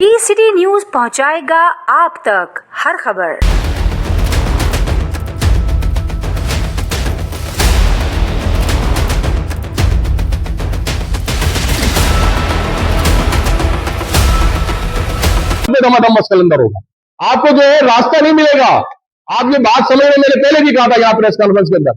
T-city news पहुंचाएगा आप तक हर खबर। कलंदर होगा, आपको जो है रास्ता नहीं मिलेगा। आप ये बात समझ रहे, मैंने पहले भी कहा था यहाँ प्रेस कॉन्फ्रेंस के अंदर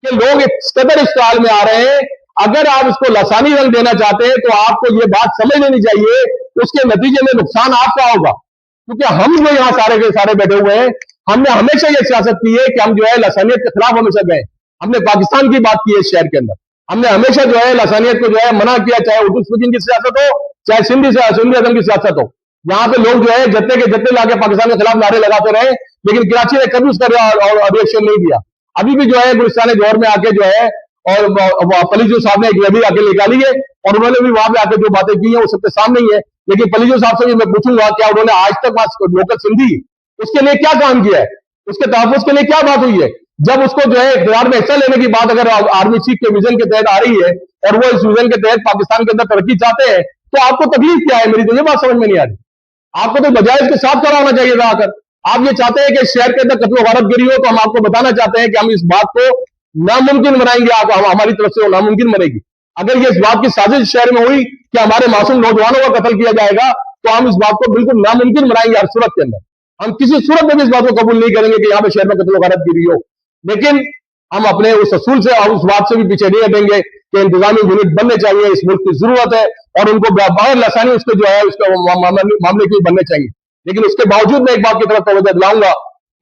कि लोग इस कदर इस हाल में आ रहे हैं। अगर आप इसको लसानी रंग देना चाहते हैं तो आपको ये बात समझ लेनी चाहिए, उसके नतीजे में नुकसान आपका होगा। क्योंकि हम जो यहाँ सारे के सारे बैठे हुए हैं, हमने हमेशा ये सियासत की है कि हम जो है लसानियत के खिलाफ हमेशा गए। हमने पाकिस्तान की बात की है इस शहर के अंदर, हमने हमेशा जो है लसानियत को जो है मना किया, चाहे उर्दू स्पीकिंग की सियासत हो, चाहे सिंधी अजम की सियासत हो। यहाँ पे लोग जो है जत्ते के जत्ते लाके पाकिस्तान के खिलाफ नारे लगाते रहे, लेकिन कराची ने कभी उसका रिएक्शन नहीं दिया। अभी भी जो है गुलिस्तान जोहर में आके जो है और पलीजो साहब ने एक रैली आके निकाली है और उन्होंने भी वहां पे आके जो बातें की हैं वो सबके सामने ही है। लेकिन पलीजो साहब से भी मैं पूछूंगा क्या उन्होंने आज तक लोकल सिंधी उसके लिए क्या काम किया है, उसके तहफ़्फ़ुज़ के लिए क्या बात हुई है। जब उसको जो है इक़्तिदार में हिस्सा लेने की बात अगर आर्मी चीफ के विजन के तहत आ रही है और वो इस विजन के तहत पाकिस्तान के अंदर तरक्की चाहते हैं, तो आपको तकलीफ क्या है? मेरी तो ये बात समझ में नहीं आ रही। आपको तो बजाय इसके साथ खड़ा होना चाहिए था आकर। आप ये चाहते हैं कि शहर के अंदर कत्ल वारत गिरी हो, तो हम आपको बताना चाहते हैं कि हम इस बात को नामुमकिन बनाएंगे। आप हमारी तरफ से वो नामुमकिन बनेगी। अगर ये इस बात की साजिश शहर में हुई कि हमारे मासूम नौजवानों का कत्ल किया जाएगा, तो हम इस बात को बिल्कुल नामुमकिन बनाएंगे हर सूरत के अंदर। हम किसी सूरत में भी इस बात को कबूल नहीं करेंगे कि यहाँ पे शहर में कत्ल वारत गिरी हो। लेकिन हम अपने उस असूल से और उस बात से भी पीछे नहीं हटेंगे कि इंतजामी यूनिट बनने चाहिए, इस मुल्क की जरूरत है और उनको बगैर लसानी उसके जो है उसके मामले के बनने चाहिए। लेकिन उसके बावजूद मैं एक बात की तरफ तवज्जो दिलाऊंगा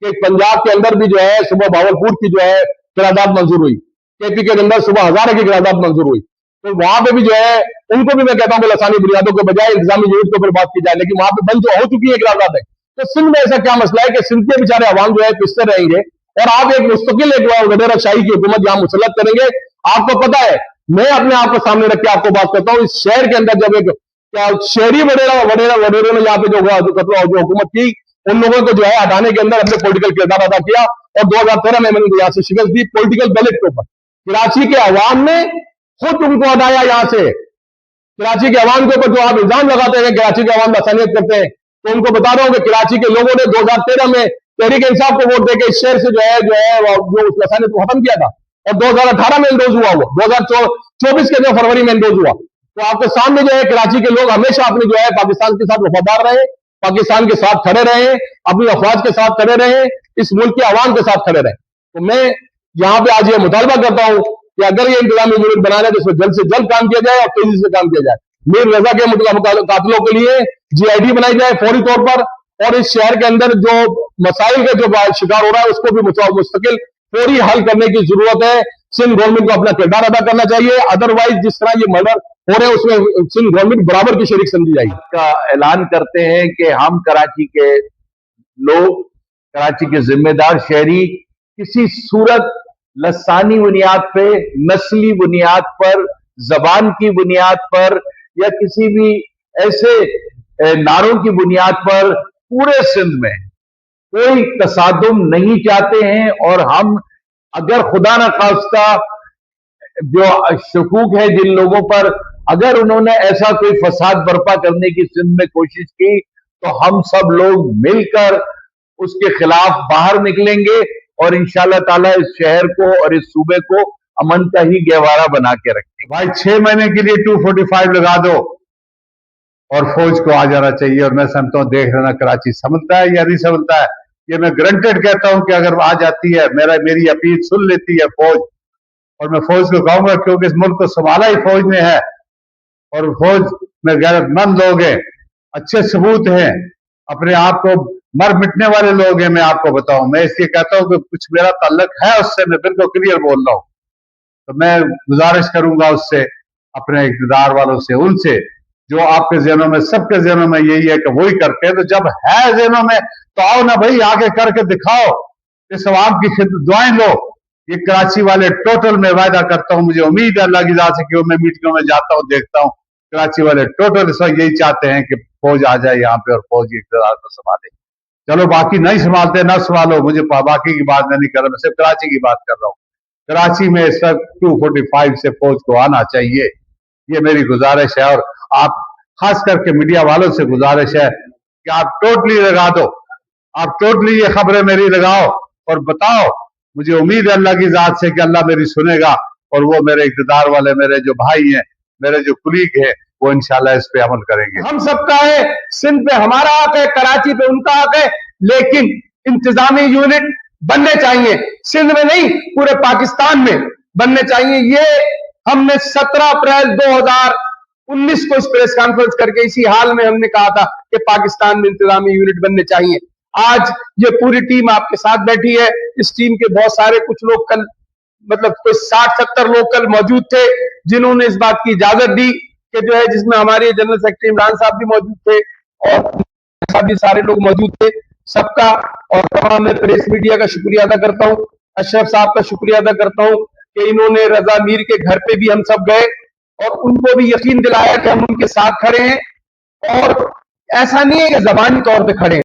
कि पंजाब के अंदर भी जो है सुबह भावलपुर की जो है करारदाद मंजूर हुई, केपी के अंदर सुबह हजारे की करारदाद मंजूर हुई, तो वहां पे भी जो है उनको भी मैं कहता हूँ कि लसानी बुनियादों के बजाय इंतजामी यूनिट के ऊपर बात की जाए। लेकिन वहां पे बंद जो हो चुकी है करारदाद है। तो सिंध में ऐसा क्या मसला है कि सिंध के बेचारे अवाम जो है पिसते रहेंगे और आप एक मुस्तकिल एक वडेरा शाही की हुकूमत यहाँ मुसल्लत करेंगे। आपको पता है, मैं अपने आप को सामने रख के आपको बात करता हूँ, इस शहर के अंदर जब एक शहरी वडेरों ने यहाँ पे जो हुकूमत की, उन लोगों को जो है हटाने के अंदर अपने पॉलिटिकल किरदार अदा किया और 2013 में मैंने यहाँ से शिकस्त दी पॉलिटिकल बैलेट के ऊपर। कराची के अवाम ने खुद उनको हटाया यहाँ से। कराची के अवाम के ऊपर जो आप इल्जाम लगाते हैं कराची के अवाम लसानियत करते हैं, तो उनको बता रहा हूँ कि कराची के लोगों ने 2013 में तहरीक इंसाफ को वोट देकर इस शहर से जो उस लसानियत को खत्म किया था और 2018 में इंडोज हुआ, वो 2024 के जो फरवरी में इंडोज हुआ। तो आपके सामने जो है कराची के लोग हमेशा अपने जो है पाकिस्तान के साथ वफादार रहे, पाकिस्तान के साथ खड़े रहे, अपनी अफवाज के साथ खड़े रहे, इस मुल्क के अवाम के साथ खड़े रहे। तो मैं यहाँ पे आज ये मुतालबा करता हूँ कि अगर ये इंतजामी यूनिट बनाना है तो इसमें जल्द से जल्द काम किया जाए और तेजी से काम किया जाए। मीर रजा के कातिलों के लिए GID बनाई जाए फौरी तौर पर, और इस शहर के अंदर जो मसाइल का जो शिकार हो रहा है उसको भी मुस्तकिल फौरी हल करने की जरूरत है। सिंध गवर्नमेंट को अपना किरदार अदा करना चाहिए, अदरवाइज जिस तरह ये मर्डर हो रहे हैं उसमें सिंध गवर्नमेंट बराबर की शरीक समझी जाएगी। का ऐलान करते हैं कि हम कराची के लोग, कराची के जिम्मेदार शहरी किसी सूरत लसानी बुनियाद पे, नस्ली बुनियाद पर, जबान की बुनियाद पर या किसी भी ऐसे नारों की बुनियाद पर पूरे सिंध में कोई तसादुम नहीं चाहते हैं। और हम अगर खुदा न खास्ता जो शकूक है जिन लोगों पर, अगर उन्होंने ऐसा कोई फसाद बर्पा करने की सिंध में कोशिश की, तो हम सब लोग मिलकर उसके खिलाफ बाहर निकलेंगे और इंशाअल्लाह ताला इस शहर को और इस सूबे को अमन का ही गहवारा बना के रखेंगे। भाई 6 महीने के लिए 245 लगा दो और फौज को आ जाना चाहिए। और मैं समझता हूँ, देख लेना कराची समझता है या नहीं समझता है। ये मैं ग्रंटेड कहता हूं कि अगर आ जाती है, मेरी अपील सुन लेती है फौज, और मैं फौज को कहूंगा क्योंकि इस मुल्क को संभाला ही फौज ने है और फौज में गैरतमंद लोग हैं, अच्छे सबूत हैं, अपने आप को मर मिटने वाले लोग हैं। मैं आपको बताऊं, मैं इसलिए कहता हूं कि कुछ मेरा ताल्लुक है उससे, मैं बिल्कुल क्लियर बोल रहा हूं। तो मैं गुजारिश करूंगा उससे, अपने इक़्तिदार वालों से, उनसे जो आपके ज़हनों में, सबके ज़हनों में यही है कि वही करते हैं। तो जब है ज़हनों में तो आओ ना भाई, आगे करके दिखाओ, इस अवाम की दुआएं लो। ये कराची वाले टोटल में वायदा करता हूं, मुझे उम्मीद है अल्लाह की ज़ात से कि मैं मीटिंगों में जाता हूं, देखता हूं, कराची वाले टोटल इस वक्त यही चाहते हैं कि फौज आ जाए यहाँ पे और फौज इक़्तिदार को संभाले। चलो बाकी नहीं संभालते ना संभालो, मुझे बाकी की बात नहीं कर रहा, मैं सिर्फ कराची की बात कर रहा हूँ। कराची में इस वक्त 245 से फौज को आना चाहिए, ये मेरी गुजारिश है। और आप खास करके मीडिया वालों से गुजारिश है, कि आप टोटली लगा दो, आप टोटली ये खबरें मेरी लगाओ और बताओ। मुझे उम्मीद है अल्लाह की जात से कि अल्लाह मेरी सुनेगा और वो मेरे इक़्तिदार वाले मेरे जो भाई हैं, मेरे जो कुलीग हैं, वो इंशाल्लाह इस पे अमल करेंगे। हम सबका है, सिंध पे हमारा हक है, कराची पे उनका हक है, लेकिन इंतजामी यूनिट बनने चाहिए, सिंध में नहीं पूरे पाकिस्तान में बनने चाहिए। ये हमने 17 अप्रैल 2019 को इस प्रेस कॉन्फ्रेंस करके इसी हाल में हमने कहा था कि पाकिस्तान में इंतजामी यूनिट बनने चाहिए। आज ये पूरी टीम आपके साथ बैठी है। इस टीम के बहुत सारे, कुछ लोग कल मतलब कोई 60-70 लोग कल मौजूद थे जिन्होंने इस बात की इजाजत दी कि जो है, जिसमें हमारे जनरल सेक्रेटरी इमरान साहब भी मौजूद थे और भी सारे लोग मौजूद थे। सबका और तमाम मैं प्रेस मीडिया का शुक्रिया अदा करता हूँ, अशरफ साहब का शुक्रिया अदा करता हूँ कि इन्होंने रजा मीर के घर पे भी हम सब गए और उनको भी यकीन दिलाया कि हम उनके साथ खड़े हैं और ऐसा नहीं है कि ज़बानी तौर पे खड़े हैं।